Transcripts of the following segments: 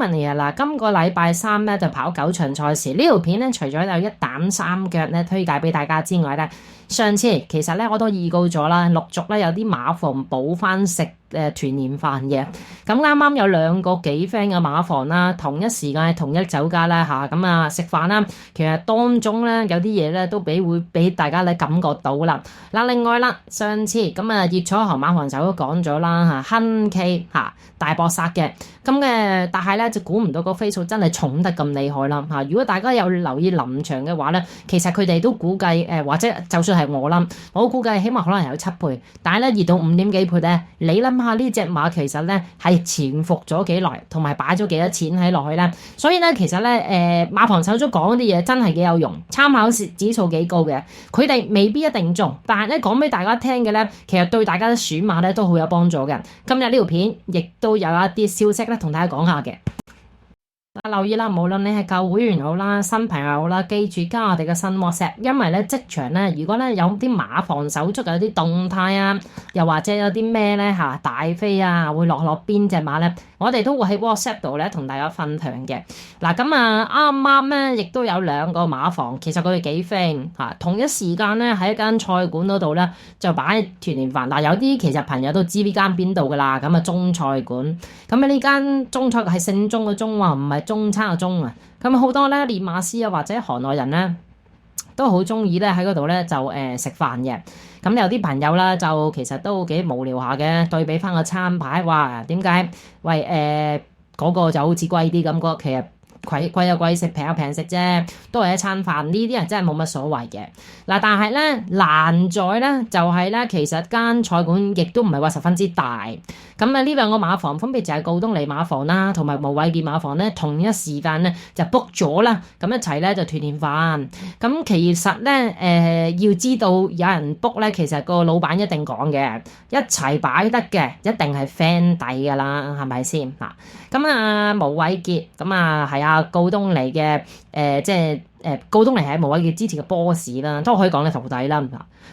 問你啊，嗱，今個禮拜三咧就跑9場賽事，呢條片咧除咗有一膽三腳咧推介俾大家之外咧，上次其實咧我都預告咗啦，陸續咧有啲馬房補翻食團年飯嘅，咁啱啱有兩個幾 friend 嘅馬房啦，同一時間同一酒家啦嚇，咁食飯啦，其實當中咧有啲嘢咧都會俾大家咧感覺到啦。嗱，另外啦，上次咁熱楚河馬房就都講咗啦嚇，亨 K 嚇大搏殺嘅，但係咧就估唔到個飛數真係重得咁厲害啦嚇。如果大家有留意臨場嘅話咧，其實佢哋都估計或者就算係我啦，我估計起碼可能有7倍，但係咧熱到5點幾倍咧，你諗下呢隻馬其實咧係潛伏咗幾耐，同埋擺咗幾多錢喺落去咧，所以咧其實咧馬房手足講啲嘢真係幾有用，參考指數幾高嘅，佢哋未必一定中，但係咧講俾大家聽嘅咧，其實對大家選馬咧都好有幫助嘅。今日呢條片亦都有一啲消息咧同大家講下嘅。留意啦，無論你係舊會員好啦，新朋友好啦，記住加我哋嘅新 WhatsApp，因為咧即場咧，如果咧有啲馬房手足有啲動態啊，又或者有啲咩咧大飛啊，會落邊隻馬咧，我哋都會喺 WhatsApp 度咧同大家分享嘅。嗱咁啱啱咧，亦都有2個馬房，其實佢哋幾 friend 同一時間咧喺一間菜館嗰度咧就擺團年飯。嗱，有啲其實朋友都知呢間邊度噶啦，咁中菜館，咁呢間中菜係姓鐘嘅鐘喎，唔係中餐嘅鐘啊。咁好多咧練馬師啊或者行內人咧都好中意咧喺嗰度咧就食飯嘅。咁有啲朋友啦就其實都幾無聊下嘅，對比翻個餐牌，哇點解喂嗰個就好似貴啲咁，嗰其實貴有貴食，平有平食啫，都係一餐飯。呢啲人真係冇乜所謂嘅。嗱，但係咧難在咧就係咧，其實間菜館亦都唔係話十分之大。咁呢2個馬房分別就係告東尼馬房啦，同埋無偉傑馬房咧，同一時間咧就 book 咗啦，咁一齊咧就團年飯。咁其實咧要知道有人 book 咧，其實個老闆一定講嘅，一齊擺得嘅一定係 friend 底噶啦，係咪先嗱？咁無偉傑咁係告東尼嘅即係告東尼係無偉傑之前嘅 boss 啦，都可以講咧徒弟啦。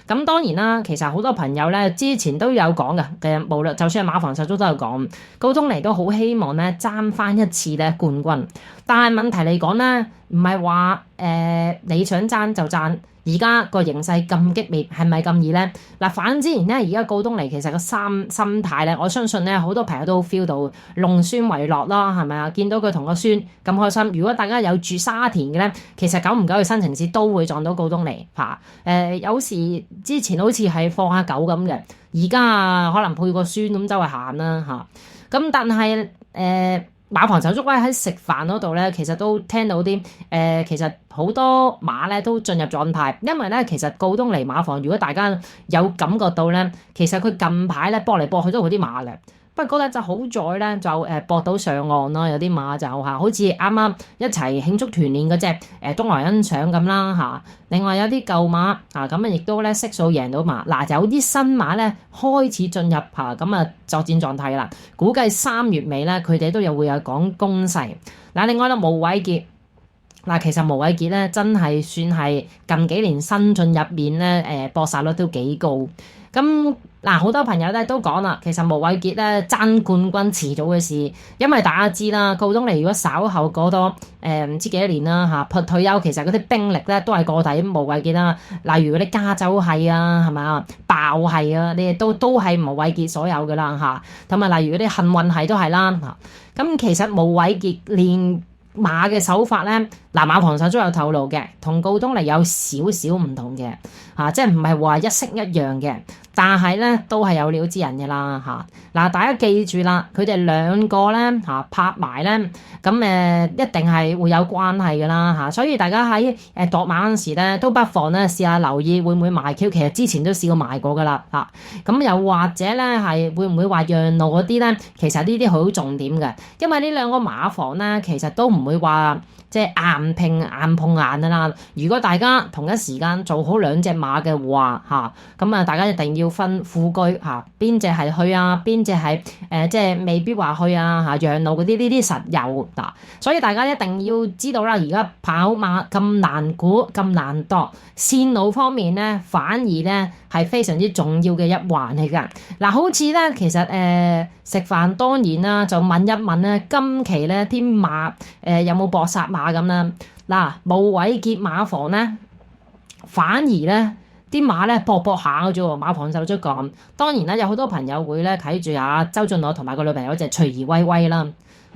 咁當然啦，其實好多朋友咧之前都有講嘅，無論就算係馬房手足都有講，告東尼都好希望咧爭翻一次咧冠軍。但係問題嚟講咧，唔係話你想爭就爭。而家個形勢咁激烈，係咪咁易咧？嗱，反之然咧，而家告東尼其實個心態咧，我相信咧好多朋友都 feel 到弄孫為樂啦，係咪啊？見到佢同個孫咁開心。如果大家有住沙田嘅咧，其實久唔久去新城市都會撞到告東尼嚇。有時之前好似係放下狗咁嘅，而家可能配個孫咁周圍行啦嚇。咁但係馬房手足咧喺食飯嗰度咧，其實都聽到啲其實好多馬咧都進入狀態，因為咧其實告東尼馬房，如果大家有感覺到咧，其實佢近排咧搏嚟搏去都好啲馬嘅。不過咧就好在咧就搏到上岸咯，有啲馬就好似啱啱一齊慶祝團年嗰隻東萊恩賞咁啦嚇。另外有啲舊馬咁亦都咧悉數贏到馬。嗱，有啲新馬咧開始進入作戰狀態啦。估計3月尾咧佢哋都會有講攻勢。嗱，另外咧無偉傑。嗱，其實無偉傑咧真係算係近幾年新進入面咧搏殺率都幾高。咁好多朋友咧都講啦，其實無偉傑咧爭冠軍遲早嘅事，因為大家知啦，告東尼如果稍後過多唔知幾多年啦退休，其實嗰啲兵力咧都係過底無偉傑啦。例如嗰啲加州係係咪啊，爆係啊，你哋都係無偉傑所有噶啦同埋例如嗰啲幸運係都係啦咁其實無偉傑練馬嘅手法咧，馬房手都有透露嘅，同告東尼有少少唔同嘅即係唔係話一式一樣嘅，但係咧都係有料之人嘅啦大家記住啦，佢哋2個咧拍埋咧，咁一定係會有關係嘅啦所以大家喺度馬嗰陣時咧，都不妨咧試下留意會唔會賣 Q， 其實之前都試過賣過噶啦咁又或者咧係會唔會話讓路嗰啲咧，其實呢啲好重點嘅，因為呢2個馬房咧其實都唔會話即係硬碰硬啦。如果大家同一時間做好2隻馬嘅話咁大家一定要要分副車嚇，邊隻係去啊，邊隻係即係未必話去啊嚇，讓路嗰啲呢啲實有嗱，所以大家一定要知道啦，而家跑馬咁難估咁難度，線路方面咧反而咧係非常之重要嘅一環嚟㗎。嗱，好似咧其實食飯當然啦，就問一問咧，今期咧啲馬有冇搏殺馬咁啦？嗱，無偉傑馬房咧，反而咧啲馬咧搏下嘅啫喎，馬房手足講。當然啦，有好多朋友會咧睇住阿周俊樂同埋個女朋友隻隨兒威威啦。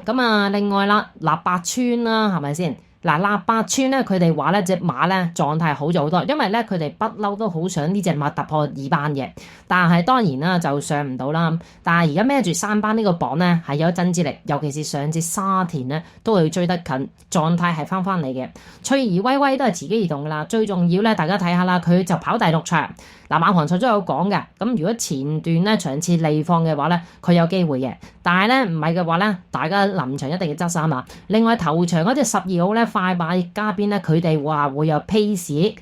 咁啊，另外啦，臘八村啦，係咪先？嗱，臘八村咧，佢哋話咧隻馬咧狀態好咗好多，因為咧佢哋不嬲都好想呢隻馬突破二班嘅，但係當然啦就上唔到啦。但係而家孭住三班呢個榜咧係有一真之力，尤其是上次沙田咧都會追得近，狀態係翻嚟嘅。翠兒威威都係自己移動噶啦，最重要咧大家睇下啦，佢就跑第6場。嗱，馬房賽都有講嘅，咁如果前段咧場次利放嘅話咧，佢有機會嘅，但係咧唔係嘅話咧，大家臨場一定要執生啊。另外頭場嗰隻12號咧快馬加邊咧，佢哋話會有 pace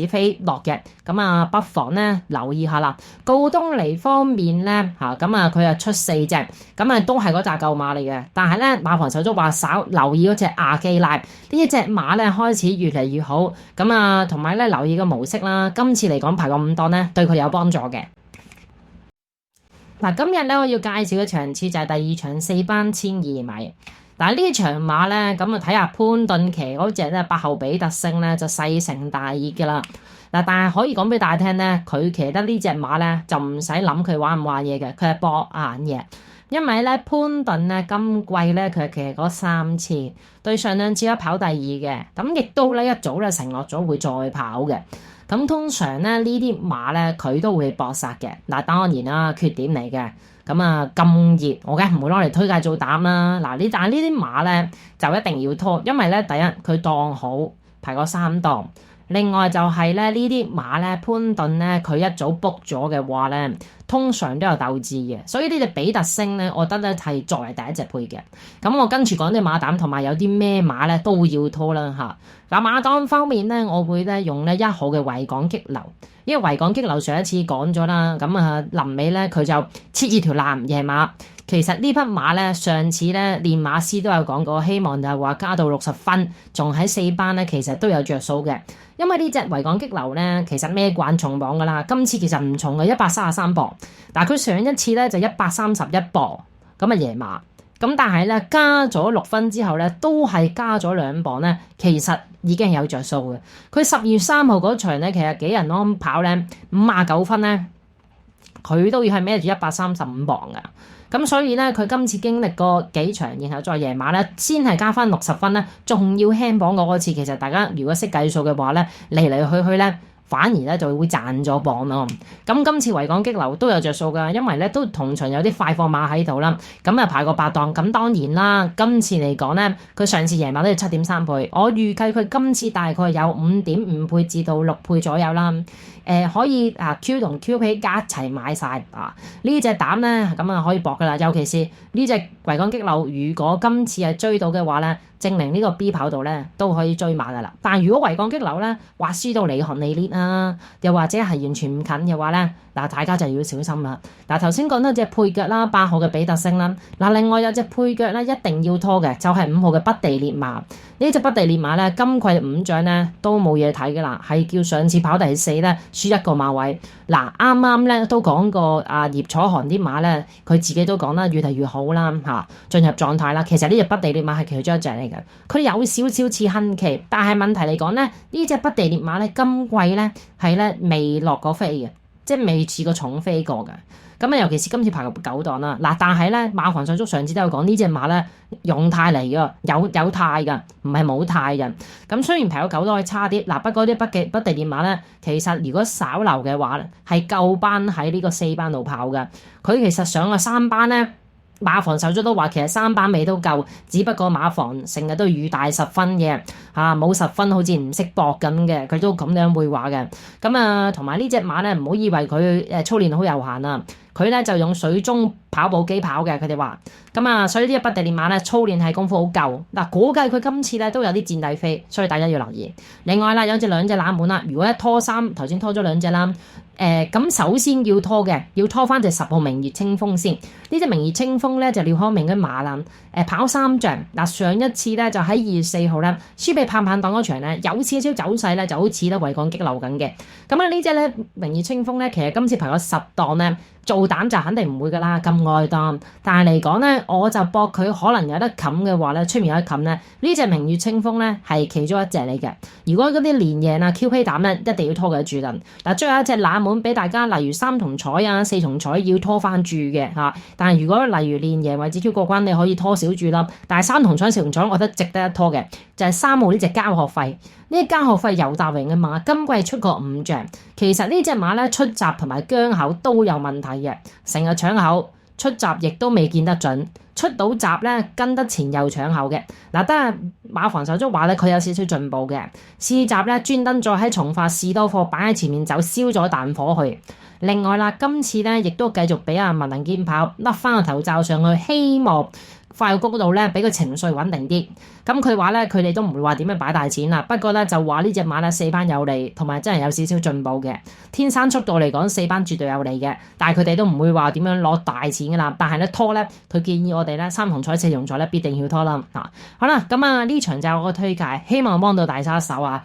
飛落嘅，咁啊不妨咧留意下啦。告東尼方面咧咁啊佢啊出4隻，咁啊都係嗰紮舊馬嚟嘅，但係咧馬房手足話稍留意嗰隻亞基拉呢一隻馬咧開始越嚟越好，咁啊同埋咧留意個模式啦，今次嚟講排個5檔咧對佢有幫助嘅。嗱，今日咧我要介紹嘅場次就係第2場4班1200米。嗱，呢場馬咧咁啊睇下潘頓騎嗰隻咧8號比特星咧就勢成大熱嘅啦。嗱，但係可以講俾大家聽咧，佢騎得呢隻馬咧就唔使諗佢玩唔玩嘢嘅，佢係搏硬嘅。因為咧潘頓咧今季咧佢係騎嗰3次，對上2次跑第2嘅，咁亦都咧一早咧承諾咗會再跑嘅。咁通常咧呢啲馬咧佢都會搏殺嘅。嗱，當然啦，缺點嚟嘅。咁啊咁熱，我梗係唔會攞嚟推介做膽啦。嗱，但係呢啲馬咧就一定要拖，因為咧第一佢檔好排個3檔，另外就係咧呢啲馬咧潘頓咧佢一早 book 咗嘅話咧，通常都有鬥志嘅，所以呢隻比特星咧，我覺得咧係作為第一隻配嘅。咁我跟住講啲馬膽同埋有啲咩馬咧都要拖啦嚇。嗱，馬檔方面咧，我會咧用咧1號嘅維港激流，因為維港激流上一次講咗啦，咁啊臨尾咧佢就切住條欄夜馬。其實呢匹馬咧上次咧練馬師都有講過，希望就係話加到60分，仲喺4班咧，其實都有着數嘅。因為呢隻維港激流咧，其實孭慣重磅噶啦，今次其實唔重嘅133磅，但係佢上一次咧就131磅，咁啊夜馬。咁但係咧加咗6分之後咧，都係加咗2磅咧，其實已經有着數嘅。佢12月3號嗰場咧，其實幾人安跑咧59分咧，佢都要係孭住135磅噶。咁所以咧，佢今次經歷過幾場，然後再夜馬咧，先係加翻60分咧，仲要輕磅過嗰次。其實大家如果識計數嘅話咧，嚟去咧。反而咧就會賺咗磅咯。咁今次維港激流都有着數㗎，因為咧都同場有啲快貨馬喺度啦。咁啊排個8檔。咁當然啦，今次嚟講咧，佢上次贏馬都要7.3倍。我預計佢今次大概有5.5倍至到6倍左右啦。可以Q 同 Q 皮加一齊買晒呢隻膽咧，咁啊可以搏㗎啦。尤其是呢隻維港激流，如果今次係追到嘅話咧，證明呢個 B 跑道咧都可以追馬㗎啦。但係如果維港激流咧話輸到離行離列啊，又或者係完全唔近嘅話咧，嗱大家就要小心啦。嗱頭先講到隻配腳啦，8號嘅比特星啦，嗱另外有隻配腳咧一定要拖嘅，就係5號嘅北地烈馬。呢隻北地烈馬咧，今季5獎咧都冇嘢睇㗎啦，係叫上次跑第4咧輸1個馬位。嗱啱啱咧都講過葉楚韓啲馬咧，佢自己都講啦，越嚟越好啦進入狀態啦。其實呢隻北地烈馬係其中一隻嚟嘅，佢有少少似亨奇，但係問題嚟講咧，呢隻北地烈馬咧今季咧係咧未落過飛嘅，即係未似過重飛過嘅。咁啊，尤其是今次排個9檔啦。嗱，但係咧馬房上足上次都有講呢隻馬咧用態嚟㗎，有態㗎，唔係冇態㗎。咁雖然排個9檔係差啲，嗱不過啲北地烈馬咧，其實如果稍留嘅話咧，係夠班喺呢個4班度跑㗎。佢其實上個3班咧。馬房手足都話其實3班尾都夠，只不過馬房成日都預大10分嘅冇10分好似唔識搏咁嘅，佢都咁樣會話嘅。咁同埋呢隻馬咧，唔好以為佢操練好悠閒啊。佢咧就用水中跑步機跑嘅，佢哋話咁啊，所以呢隻不敵烈馬咧操練係功夫好夠嗱，估計佢今次咧都有啲墊底飛，所以大家要留意。另外啦，有兩隻冷門啦，如果一拖三，頭先拖咗兩隻啦。咁首先要拖翻隻10號明月清風先。呢隻明月清風咧就廖康明嘅馬啦，跑3仗嗱，上一次咧就喺2月4號咧輸俾棒棒檔嗰場咧有少少走勢咧就好似咧維港激流緊嘅。咁啊呢隻咧明月清風咧其實今次排咗10檔咧做膽就肯定唔會噶啦，咁愛檔。但係嚟講咧我就搏佢可能有得冚嘅話咧，出面有得冚咧呢隻明月清風咧係其中一隻嚟嘅。如果嗰啲連贏啊 QP 膽咧一定要拖佢住陣。嗱，最後一隻冷門俾大家，例如3重彩啊、4重彩要拖翻住嘅嚇。但係如果例如連贏或者 Q 過關，你可以拖少住啦。但係3重彩、4重彩，我覺得值得一拖嘅就係3號呢隻交學費。呢啲交學費尤達榮嘅馬，今季出過5仗，其實呢隻馬咧出閘同埋疆口都有問題嘅，成日搶口，出閘亦都未見得準，出到閘咧跟得前又搶口嘅。嗱，得係馬房手足話咧，佢有少少進步嘅，試閘咧專登再喺從化士多貨擺喺前面走，燒咗彈火去。另外啦，今次咧亦都繼續俾阿文能堅跑甩翻個頭罩上去，希望快谷度咧俾佢情緒穩定啲。咁佢話咧，佢哋都唔會話點樣擺大錢啦。不過咧就話呢隻馬咧4班有利，同埋真係有少少進步嘅。天生速度嚟講4班絕對有利嘅，但係佢哋都唔會話點樣攞大錢噶啦。但係咧拖咧，佢建議我哋咧3重彩、4重彩咧必定要拖啦。好啦，咁啊呢場就係我個推介，希望幫到大家手啊！